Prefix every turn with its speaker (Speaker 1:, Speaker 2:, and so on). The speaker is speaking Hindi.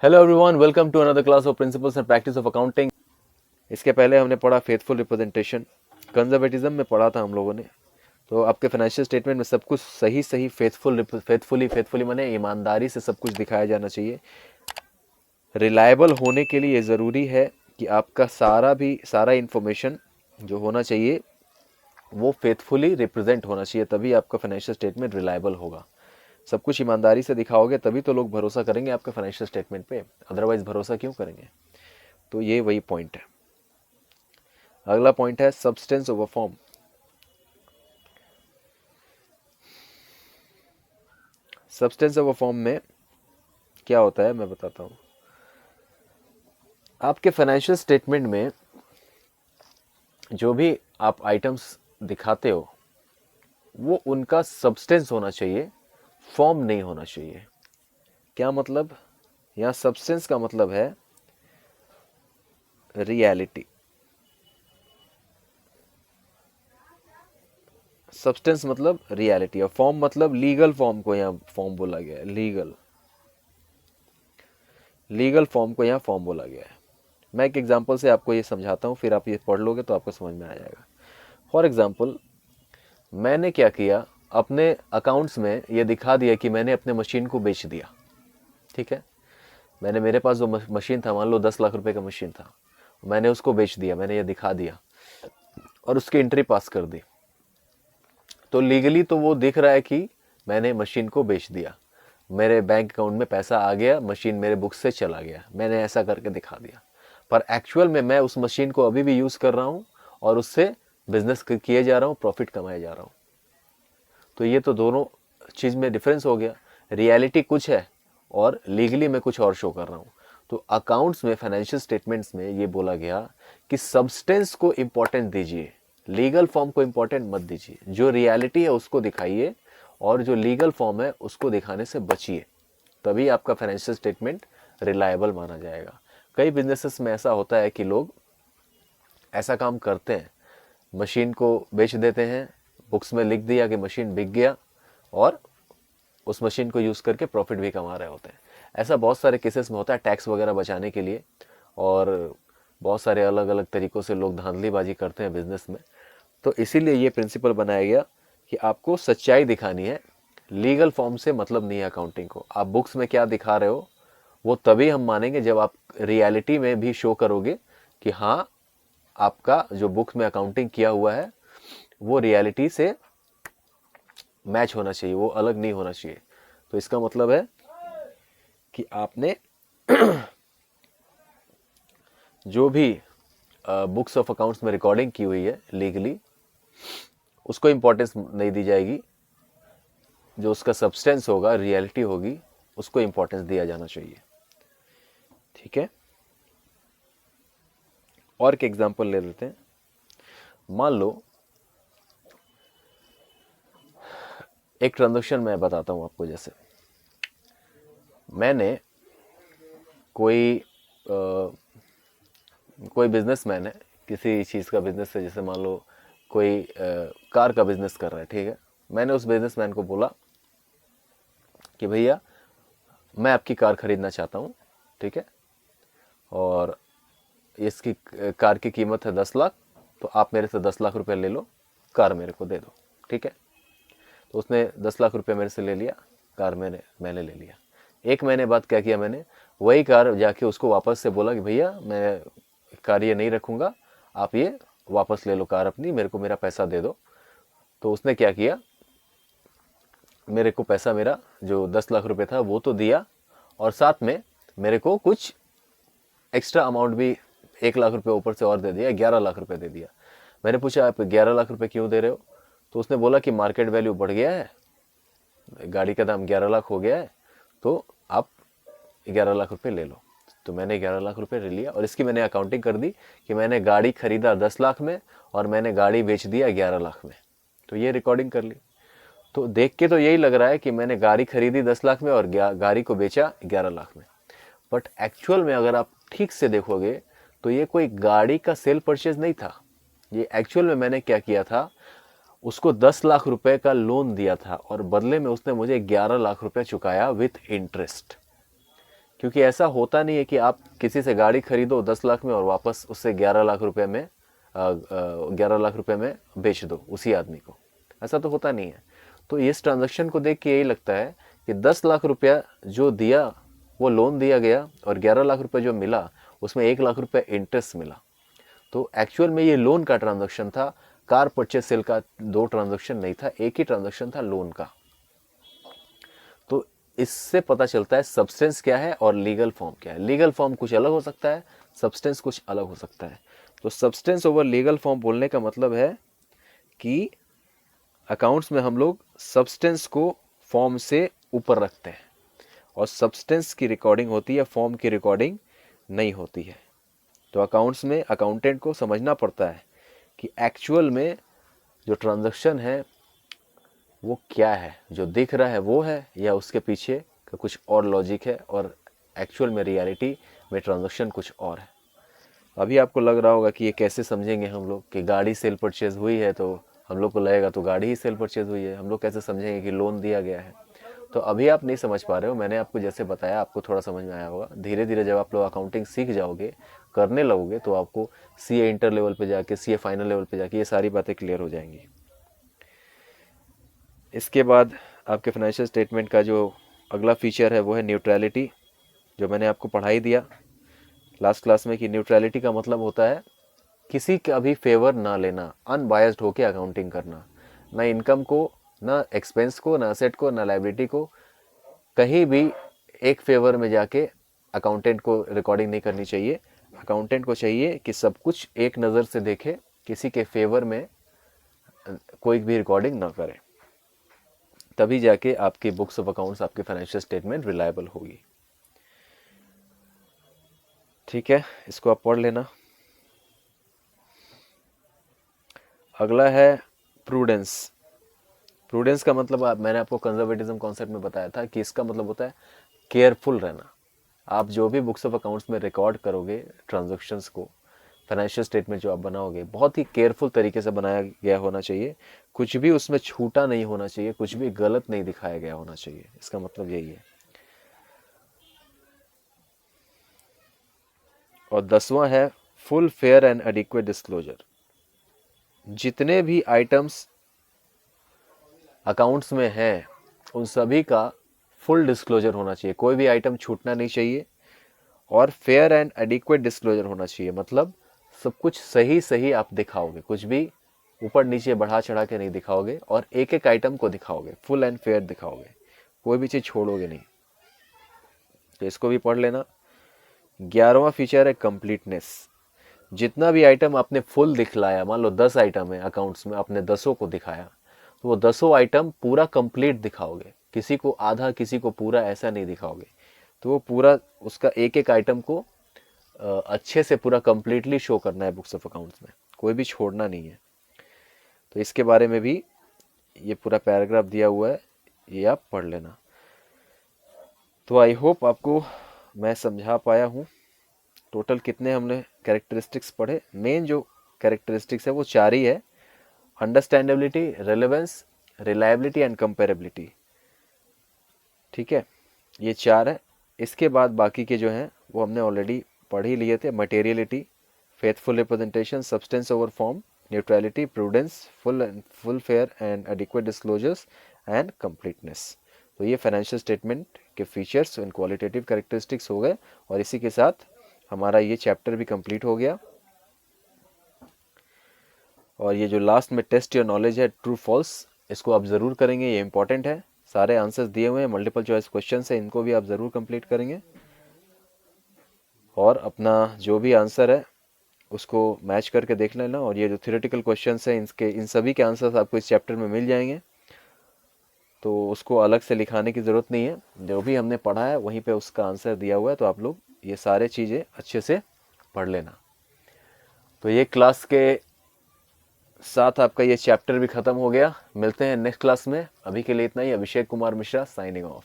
Speaker 1: Hello everyone, welcome to another class of principles and practice of accounting. इसके पहले हमने पढ़ा फेथफुल रिप्रेजेंटेशन, कंजर्वेटिज्म में पढ़ा था हम लोगों ने। तो आपके फाइनेंशियल स्टेटमेंट में सब कुछ सही सही फेथफुली माने ईमानदारी से सब कुछ दिखाया जाना चाहिए। रिलायबल होने के लिए ज़रूरी है कि आपका सारा इंफॉर्मेशन जो होना चाहिए वो फेथफुली रिप्रेजेंट होना चाहिए, तभी आपका फाइनेंशियल स्टेटमेंट रिलायबल होगा। सब कुछ ईमानदारी से दिखाओगे तभी तो लोग भरोसा करेंगे आपके फाइनेंशियल स्टेटमेंट पे, अदरवाइज भरोसा क्यों करेंगे। तो ये वही पॉइंट है। अगला पॉइंट है substance over form. Substance over form में क्या होता है मैं बताता हूँ। आपके फाइनेंशियल स्टेटमेंट में जो भी आप आइटम्स दिखाते हो वो उनका सब्सटेंस होना चाहिए, फॉर्म नहीं होना चाहिए। क्या मतलब? यहाँ सब्सटेंस का मतलब है रियलिटी। सब्सटेंस मतलब रियलिटी और फॉर्म मतलब लीगल फॉर्म को यहाँ फॉर्म बोला गया है। लीगल फॉर्म को यहाँ फॉर्म बोला गया है। मैं एक एग्जांपल से आपको ये समझाता हूँ, फिर आप ये पढ़ लोगे तो आपको समझ में आ जाएगा। फॉर एग्जांपल, मैंने क्या किया, अपने अकाउंट्स में ये दिखा दिया कि मैंने अपने मशीन को बेच दिया। ठीक है, मेरे पास जो मशीन था, मान लो 10 लाख रुपए का मशीन था, मैंने उसको बेच दिया, मैंने ये दिखा दिया और उसकी एंट्री पास कर दी। तो लीगली तो वो दिख रहा है कि मैंने मशीन को बेच दिया, मेरे बैंक अकाउंट में पैसा आ गया, मशीन मेरे बुक से चला गया, मैंने ऐसा करके दिखा दिया। पर एक्चुअल में मैं उस मशीन को अभी भी यूज़ कर रहा हूँ और उससे बिजनेस किए जा रहा हूँ, प्रॉफिट कमाया जा रहा हूँ। तो ये तो दोनों चीज़ में डिफरेंस हो गया। रियलिटी कुछ है और लीगली मैं कुछ और शो कर रहा हूँ। तो अकाउंट्स में, फाइनेंशियल स्टेटमेंट्स में ये बोला गया कि सब्सटेंस को इंपॉर्टेंट दीजिए, लीगल फॉर्म को इंपॉर्टेंट मत दीजिए। जो रियलिटी है उसको दिखाइए और जो लीगल फॉर्म है उसको दिखाने से बचिए, तभी आपका फाइनेंशियल स्टेटमेंट रिलायबल माना जाएगा। कई बिजनेसेस में ऐसा होता है कि लोग ऐसा काम करते हैं, मशीन को बेच देते हैं, बुक्स में लिख दिया कि मशीन बिक गया और उस मशीन को यूज़ करके प्रॉफिट भी कमा रहे होते हैं। ऐसा बहुत सारे केसेस में होता है, टैक्स वगैरह बचाने के लिए, और बहुत सारे अलग अलग तरीक़ों से लोग धांधलीबाजी करते हैं बिजनेस में। तो इसीलिए ये प्रिंसिपल बनाया गया कि आपको सच्चाई दिखानी है, लीगल फॉर्म से मतलब नहीं है अकाउंटिंग को। आप बुक्स में क्या दिखा रहे हो वो तभी हम मानेंगे जब आप रियलिटी में भी शो करोगे कि हाँ, आपका जो बुक्स में अकाउंटिंग किया हुआ है वो रियलिटी से मैच होना चाहिए, वो अलग नहीं होना चाहिए। तो इसका मतलब है कि आपने जो भी बुक्स ऑफ अकाउंट्स में रिकॉर्डिंग की हुई है लीगली, उसको इंपॉर्टेंस नहीं दी जाएगी। जो उसका सब्सटेंस होगा, रियलिटी होगी, उसको इंपॉर्टेंस दिया जाना चाहिए। ठीक है, और एक एग्जांपल ले लेते हैं। मान लो एक ट्रांजैक्शन मैं बताता हूं आपको। जैसे मैंने कोई बिजनेसमैन है, किसी चीज़ का बिजनेस है, जैसे मान लो कोई कार का बिजनेस कर रहा है। ठीक है, मैंने उस बिजनेसमैन को बोला कि भैया मैं आपकी कार खरीदना चाहता हूँ। ठीक है, और इसकी कार की कीमत है 10 लाख, तो आप मेरे से 10 लाख रुपए ले लो, कार मेरे को दे दो। ठीक है, तो उसने 10 लाख रुपए मेरे से ले लिया, कार मैंने ले लिया। एक महीने बाद क्या किया, मैंने वही कार जाके उसको वापस से बोला कि भैया मैं कार ये नहीं रखूँगा, आप ये वापस ले लो कार अपनी, मेरे को मेरा पैसा दे दो। तो उसने क्या किया, मेरे को पैसा, मेरा जो 10 लाख रुपए था वो तो दिया, और साथ में मेरे को कुछ एक्स्ट्रा अमाउंट भी 1 लाख रुपए ऊपर से और दे दिया, 11 लाख रुपए दे दिया। मैंने पूछा आप 11 लाख रुपए क्यों दे रहे हो? तो उसने बोला कि मार्केट वैल्यू बढ़ गया है, गाड़ी का दाम 11 लाख हो गया है, तो आप 11 लाख रुपए ले लो। तो मैंने 11 लाख रुपए ले लिया और इसकी मैंने अकाउंटिंग कर दी कि मैंने गाड़ी खरीदा 10 लाख में और मैंने गाड़ी बेच दिया 11 लाख में। तो ये रिकॉर्डिंग कर ली। तो देख के तो यही लग रहा है कि मैंने गाड़ी खरीदी 10 लाख में और गाड़ी को बेचा 11 लाख में, बट एक्चुअल में अगर आप ठीक से देखोगे तो ये कोई गाड़ी का सेल परचेज नहीं था। ये एक्चुअल में मैंने क्या किया था, उसको 10 लाख रुपए का लोन दिया था और बदले में उसने मुझे 11 लाख रुपए चुकाया विथ इंटरेस्ट। क्योंकि ऐसा होता नहीं है कि आप किसी से गाड़ी खरीदो 10 लाख में और वापस उससे 11 लाख रुपए में 11 लाख रुपए में बेच दो उसी आदमी को। ऐसा तो होता नहीं है। तो इस ट्रांजैक्शन को देख के यही लगता है कि 10 लाख रुपया जो दिया वो लोन दिया गया और 11 लाख रुपए जो मिला उसमें 1 लाख रुपए इंटरेस्ट मिला। तो एक्चुअल में ये लोन का ट्रांजैक्शन था, कार परचेज सेल का 2 ट्रांजैक्शन नहीं था, एक ही ट्रांजैक्शन था लोन का। तो इससे पता चलता है सब्सटेंस क्या है और लीगल फॉर्म क्या है। लीगल फॉर्म कुछ अलग हो सकता है, सब्सटेंस कुछ अलग हो सकता है। तो सब्सटेंस ओवर लीगल फॉर्म बोलने का मतलब है कि अकाउंट्स में हम लोग सब्सटेंस को फॉर्म से ऊपर रखते हैं और सब्सटेंस की रिकॉर्डिंग होती है, फॉर्म की रिकॉर्डिंग नहीं होती है। तो अकाउंट्स में अकाउंटेंट को समझना पड़ता है कि एक्चुअल में जो ट्रांजैक्शन है वो क्या है, जो दिख रहा है वो है या उसके पीछे का कुछ और लॉजिक है और एक्चुअल में रियलिटी में ट्रांजैक्शन कुछ और है। अभी आपको लग रहा होगा कि ये कैसे समझेंगे हम लोग कि गाड़ी सेल परचेज हुई है तो हम लोग को लगेगा तो गाड़ी ही सेल परचेज हुई है, हम लोग कैसे समझेंगे कि लोन दिया गया है। तो अभी आप नहीं समझ पा रहे हो, मैंने आपको जैसे बताया आपको थोड़ा समझ में आया होगा। धीरे धीरे जब आप लोग अकाउंटिंग सीख जाओगे, करने लगोगे, तो आपको सीए इंटर लेवल पे जाके, सीए फाइनल लेवल पे जाके ये सारी बातें क्लियर हो जाएंगी। इसके बाद आपके फाइनेंशियल स्टेटमेंट का जो अगला फीचर है वो है न्यूट्रलिटी, जो मैंने आपको पढ़ा ही दिया लास्ट क्लास में कि न्यूट्रलिटी का मतलब होता है किसी का भी फेवर ना लेना, अनबायस्ड होके अकाउंटिंग करना, ना इनकम को, ना एक्सपेंस को, ना असेट को, ना लाइबिलिटी को, कहीं भी एक फेवर में जाके अकाउंटेंट को रिकॉर्डिंग नहीं करनी चाहिए। अकाउंटेंट को चाहिए कि सब कुछ एक नज़र से देखे, किसी के फेवर में कोई भी रिकॉर्डिंग ना करे, तभी जाके आपकी बुक्स ऑफ अकाउंट्स, आपकी फाइनेंशियल स्टेटमेंट रिलायबल होगी। ठीक है, इसको आप पढ़ लेना। अगला है प्रूडेंस। प्रूडेंस का मतलब मैंने आपको कंजर्वेटिज्म कॉन्सेप्ट में बताया था कि इसका मतलब होता है केयरफुल रहना। आप जो भी बुक्स ऑफ अकाउंट्स में रिकॉर्ड करोगे ट्रांजैक्शंस को, फाइनेंशियल स्टेटमेंट जो आप बनाओगे, बहुत ही केयरफुल तरीके से बनाया गया होना चाहिए। कुछ भी उसमें छूटा नहीं होना चाहिए, कुछ भी गलत नहीं दिखाया गया होना चाहिए। इसका मतलब यही है। और 10वां है full fair and adequate disclosure. जितने भी आइटम्स अकाउंट्स में हैं उन सभी का फुल डिस्क्लोजर होना चाहिए, कोई भी आइटम छूटना नहीं चाहिए। और फेयर एंड एडिक्वेट डिस्क्लोजर होना चाहिए, मतलब सब कुछ सही सही आप दिखाओगे, कुछ भी ऊपर नीचे बढ़ा चढ़ा के नहीं दिखाओगे और एक एक आइटम को दिखाओगे, फुल एंड फेयर दिखाओगे, कोई भी चीज़ छोड़ोगे नहीं। तो इसको भी पढ़ लेना। 11वां फीचर है कंप्लीटनेस। जितना भी आइटम आपने फुल दिखलाया, मान लो 10 आइटम है अकाउंट्स में, आपने 10 को दिखाया, तो वो 10 आइटम पूरा कंप्लीट दिखाओगे, किसी को आधा किसी को पूरा ऐसा नहीं दिखाओगे। तो वो पूरा उसका एक एक आइटम को अच्छे से पूरा कंप्लीटली शो करना है बुक्स ऑफ अकाउंट्स में, कोई भी छोड़ना नहीं है। तो इसके बारे में भी ये पूरा पैराग्राफ दिया हुआ है, ये आप पढ़ लेना। तो आई होप आपको मैं समझा पाया हूँ। टोटल कितने हमने कैरेक्टरिस्टिक्स पढ़े? मेन जो कैरेक्टरिस्टिक्स है वो 4 ही है: understandability, relevance, reliability and comparability. ठीक है, ये 4 है। इसके बाद बाकी के जो हैं वो हमने ऑलरेडी पढ़ ही लिए थे: materiality, faithful representation, substance over form, neutrality, prudence, full fair and adequate disclosures and completeness. तो ये फाइनेंशियल स्टेटमेंट के फीचर्स एंड क्वालिटेटिव कैरेक्टरिस्टिक्स हो गए। और इसी के साथ हमारा ये चैप्टर भी कंप्लीट हो गया। और ये जो लास्ट में टेस्ट योर नॉलेज है, ट्रू फॉल्स, इसको आप ज़रूर करेंगे, ये इंपॉर्टेंट है। सारे आंसर्स दिए हुए हैं, मल्टीपल चॉइस क्वेश्चन है, इनको भी आप ज़रूर कंप्लीट करेंगे। और अपना जो भी आंसर है उसको मैच करके देख लेना। और ये जो थ्योरेटिकल क्वेश्चंस हैं इन सभी के आंसर्स आपको इस चैप्टर में मिल जाएंगे, तो उसको अलग से लिखाने की ज़रूरत नहीं है। जो भी हमने पढ़ा है वहीं पे उसका आंसर दिया हुआ है, तो आप लोग ये सारे चीज़ें अच्छे से पढ़ लेना। तो ये क्लास के साथ आपका ये चैप्टर भी ख़त्म हो गया। मिलते हैं नेक्स्ट क्लास में। अभी के लिए इतना ही। Abhishek Kumar Mishra signing off.